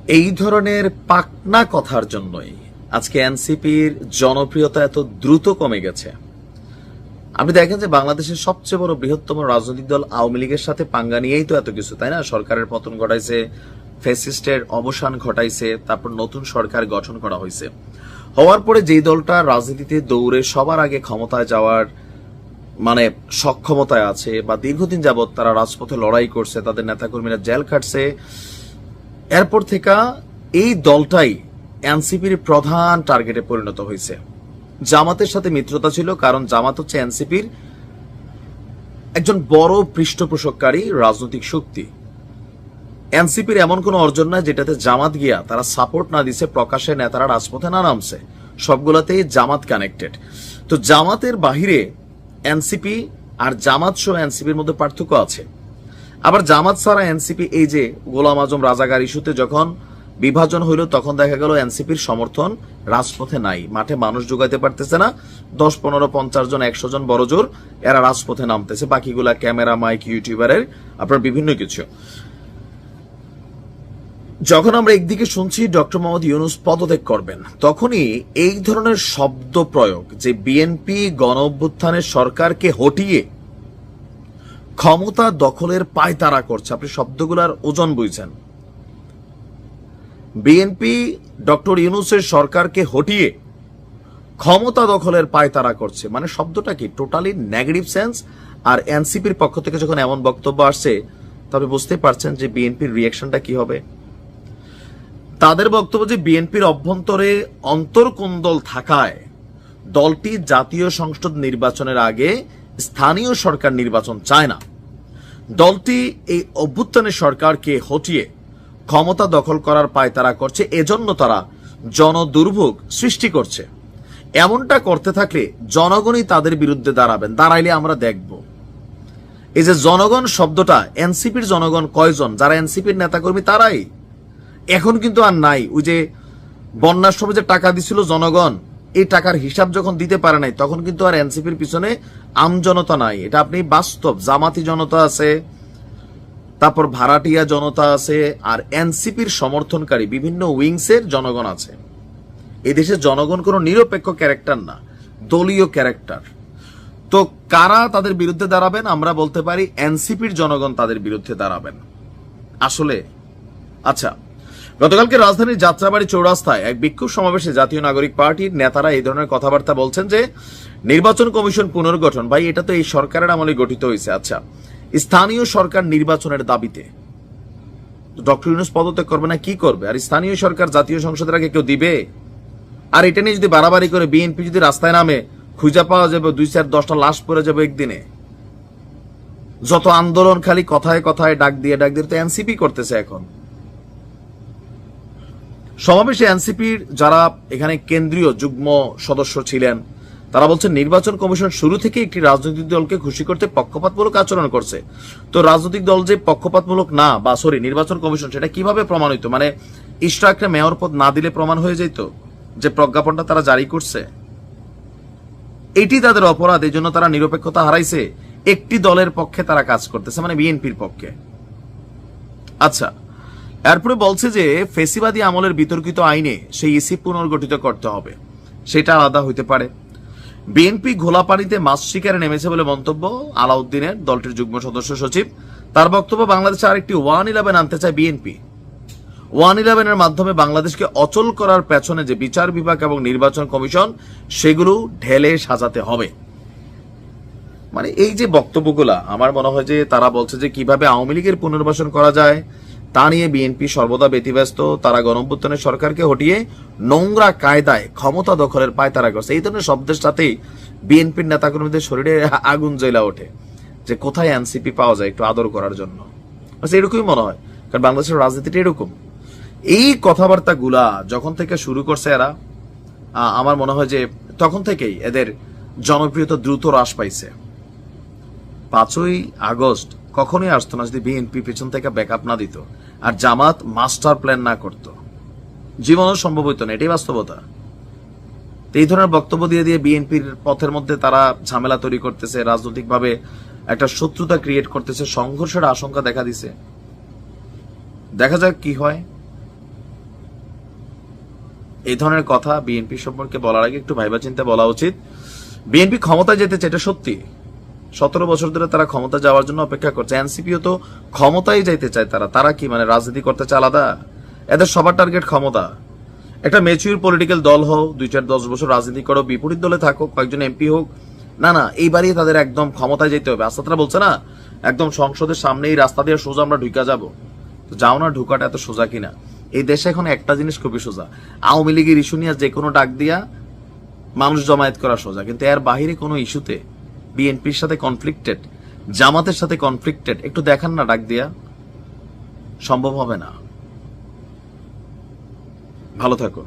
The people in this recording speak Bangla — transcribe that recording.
এই ধরনের পাকনা কথার জন্যই আজকে এনসিপির জনপ্রিয়তা এত দ্রুত কমে গেছে। আপনি দেখেন যে বাংলাদেশের সবচেয়ে বড় বৃহত্তম রাজনৈতিক দল আওয়ামী লীগের সাথে পাঙ্গা নিয়েই তো এত কিছু, তাই না? সরকারের পতন ঘটাইছে, ফ্যাসিস্টের অবসান ঘটাইছে, তারপর নতুন সরকার গঠন করা হয়েছে। হওয়ার পরে যেই দলটা রাজনীতিতে দৌড়ে সবার আগে ক্ষমতায় যাওয়ার মানে সক্ষমতায় আছে বা দীর্ঘদিন যাবৎ তারা রাজপথে লড়াই করছে, তাদের নেতাকর্মীরা জেল কাটছে, এরপর থেকে এই দলটাই এনসিপির প্রধান টার্গেটে পরিণত হয়েছে। জামাতের সাথে মিত্রতা ছিল, কারণ জামাত হচ্ছে এনসিপির একজন বড় পৃষ্ঠপোষককারী রাজনৈতিক শক্তি। এনসিপির এমন কোন অর্জন না যেটাতে জামাত গিয়া তারা সাপোর্ট না দিছে, প্রকাশ্যে নেতারা রাজপথে না নামছে, সবগুলাতেই জামাত কানেক্টেড। তো জামাতের বাহিরে এনসিপি আর জামাত সহ এনসিপির মধ্যে পার্থক্য আছে। আবার জামাত ছাড়া এনসিপি, এই যে গোলাম আজম রাজাকার ইস্যুতে যখন বিভাজন হইল, তখন দেখা গেল এনসিপির সমর্থন রাজপথে নাই, মাঠে মানুষ যোগাইতে পারতেছে না। 10, 15, 50 জন, 100 জন বড় জোর এরা রাজপথে নামতেছে, বাকিগুলা ক্যামেরা, মাইক, ইউটিউবারের আপনার বিভিন্ন কিছু। যখন আমরা একদিকে শুনছি ডক্টর মোহাম্মদ ইউনূস পদত্যাগ করবেন, তখনই এই ধরনের শব্দ প্রয়োগ যে বিএনপি গণ অভ্যুত্থানের সরকারকে হটিয়ে ক্ষমতা দখলের পায়তারা করছে, আপনি শব্দগুলার ওজন বুঝছেন। বিএনপি ডক্টর ইউনূসের সরকারকে হটিয়ে ক্ষমতা দখলের পায়তারা করছে, মানে শব্দটা কি টোটালি নেগেটিভ সেন্স। আর এনসিপির পক্ষ থেকে যখন এমন বক্তব্য আসছে, তবে বুঝতে পারছেন যে বিএনপির রিয়াকশনটা কি হবে। তাদের বক্তব্য যে বিএনপির অভ্যন্তরে অন্তর্কোন্দল থাকায় দলটি জাতীয় সংসদ নির্বাচনের আগে স্থানীয় সরকার নির্বাচন চায় না। দলটি এই অভ্যুত্থানের সরকারকে হটিয়ে ক্ষমতা দখল করার পায়তারা করছে, এজন্য তারা জনদুর্ভোগ সৃষ্টি করছে। এমনটা করতে থাকলে জনগণই তাদের বিরুদ্ধে দাঁড়াবেন, দাঁড়াইলে আমরা দেখব। এই যে জনগণ শব্দটা, এনসিপির জনগণ কয়জন? যারা এনসিপির নেতাকর্মী তারাই। এখন কিন্তু আর নাই। ওই যে বন্যার সময় যে টাকা দিছিল জনগণ, এই টাকার হিসাব যখন দিতে পারে নাই, তখন কিন্তু আর এনসিপির পিছনে আমজনতা নাই। এটা আপনি বাস্তব। জামাতি জনতা আছে, তারপর ভাড়াটিয়া জনতা আছে, আর এনসিপির সমর্থনকারী বিভিন্ন উইংসের জনগণ আছে। এই দেশের জনগণ কোনো নিরপেক্ষ ক্যারেক্টার না, দলীয় ক্যারেক্টার। তো কারা তাদের বিরুদ্ধে দাঁড়াবেন? আমরা বলতে পারি এনসিপির জনগণ তাদের বিরুদ্ধে দাঁড়াবেন আসলে। আচ্ছা, গতকালকে রাজধানীর যাত্রাবাড়ি চৌরাস্তায় এক বিক্ষোভ সমাবেশে জাতীয় নাগরিক পার্টির নেতারা এই ধরনের কথাবার্তা বলছেন যে নির্বাচন কমিশন পুনর্গঠন, ভাই এটা তো এই সরকারের আমলে গঠিত হয়েছে। আচ্ছা, স্থানীয় সরকার নির্বাচনের দাবিতে ডক্টর ইউনূস পদত্যাগ করবে না কি করবে? আর স্থানীয় সরকার জাতীয় সংসদের আগে কেউ দিবে? আর এটা নিয়ে যদি বাড়াবাড়ি করে বিএনপি যদি রাস্তায় নামে, খুঁজে পাওয়া যাবে 2-4-10টা লাশ পড়ে যাবে একদিনে। যত আন্দোলন খালি কথায় কথায় ডাক দিয়ে তো এনসিপি করতেছে এখন। সমাবেশে এনসিপির যারা এখানে কেন্দ্রীয় যুগ্ম সদস্য ছিলেন, তারা বলছেন নির্বাচন কমিশন শুরু থেকে একটি রাজনৈতিক দলকে খুশি করতে পক্ষপাতমূলক আচরণ করছে। তো রাজনৈতিক দল যে পক্ষপাতমূলক না, বা সরি নির্বাচন কমিশন, সেটা কিভাবে প্রমাণিত? মানে ইশরাককে মেয়র পদ না দিলে প্রমাণ হয়ে যেত যে প্রজ্ঞাপনটা তারা জারি করছে। এটি তাদের অপরাধ, এই জন্য তারা নিরপেক্ষতা হারাইছে। একটি দলের পক্ষে তারা কাজ করতেছে, মানে বিএনপির পক্ষে। আচ্ছা, এরপরে বলছে যে ফেসিবাদী আমলের বিতর্কিত আইনে সেই ইসি পুনর্গঠিত করতে হবে, সেটা আলাদা হইতে পারে। বিএনপি ঘোলা পানিতে মাছ শিকারে নেমেছে বলে মন্তব্য আলাউদ্দিনের, দলটির যুগ্ম সদস্য সচিব। তার বক্তব্য, বাংলাদেশে আরেকটি 1-11 আনতে চায় বিএনপি। 1-11-এর মাধ্যমে বাংলাদেশকে অচল করার পেছনে যে বিচার বিভাগ এবং নির্বাচন কমিশন, সেগুলো ঢেলে সাজাতে হবে। মানে এই যে বক্তব্যগুলা, আমার মনে হয় যে তারা বলছে যে কিভাবে আওয়ামী লীগের পুনর্বাসন করা যায় তা নিয়ে বিএনপি সর্বদা ব্যতিব্যস্ত। তারা গণঅভ্যুত্থানের সরকারকে হটিয়ে নোংরা কায়দায় ক্ষমতা দখলের পায়তারা করছে। এই ধরনের শব্দের সাথেই বিএনপির নেতাকর্মীদের শরীরে আগুন জ্বলা ওঠে যে কোথায় এনসিপি পাওয়া যায় একটু আদর করার জন্য। আচ্ছা, এরকমই মনে হয়, কারণ বাংলাদেশের রাজনীতিটা এরকম। এই কথাবার্তা গুলা যখন থেকে শুরু করছে এরা, আমার মনে হয় যে তখন থেকেই এদের জনপ্রিয়তা দ্রুত হ্রাস পাইছে। 5ই আগস্ট কখনোই আসতো না যদি বিএনপি পেছন থেকে ব্যাকআপ না দিত, আর জামাত মাস্টার প্ল্যান না করত, জীবনও সম্ভব হইতো না। এটাই বাস্তবতা। এই ধরনের বক্তব্য দিয়ে দিয়ে বিএনপির পথের মধ্যে তারা ঝামেলা তৈরি করতেছে, রাজনৈতিকভাবে একটা শত্রুতা ক্রিয়েট করতেছে, সংঘর্ষের আশঙ্কা দেখা দিছে। দেখা যাক কি হয়। এই ধরনের কথা বিএনপি সম্পর্কে বলার আগে একটু ভাইবা চিন্তা বলা উচিত। বিএনপি ক্ষমতায় যেতে চায়, এটা সত্যি। 17 বছর ধরে তারা ক্ষমতা যাওয়ার জন্য অপেক্ষা করছে। এনসিপিও তো ক্ষমতায় যাইতে চায়। তারা কি মানে রাজনীতি করতে চায় আলাদা? এদের সবার টার্গেট ক্ষমতা। একটা ম্যাচিউর পলিটিক্যাল দল হোক, 2-4-10 বছর রাজনীতি করো, বিপরীত দলে থাকো, কয়েকজন এমপি হোক, না এইবারই তাদের একদম ক্ষমতায় যেতে হবে। আস্তারা বলছে না একদম সংসদের সামনে এই রাস্তা দিয়ে সোজা আমরা ঢুকা যাব, তো যাও না, ঢুকাটা এত সোজা কিনা। এই দেশে এখন একটা জিনিস খুবই সোজা, আওয়ামী লীগের ইস্যু নিয়ে যে কোনো ডাক দিয়া মানুষ জমায়েত করা সোজা, কিন্তু এর বাহিরে কোনো ইস্যুতে বিএনপির সাথে কনফ্লিক্টেড, জামাতের সাথে কনফ্লিক্টেড একটু দেখান না ডাক দিয়া, সম্ভব হবে না। ভালো থাকো।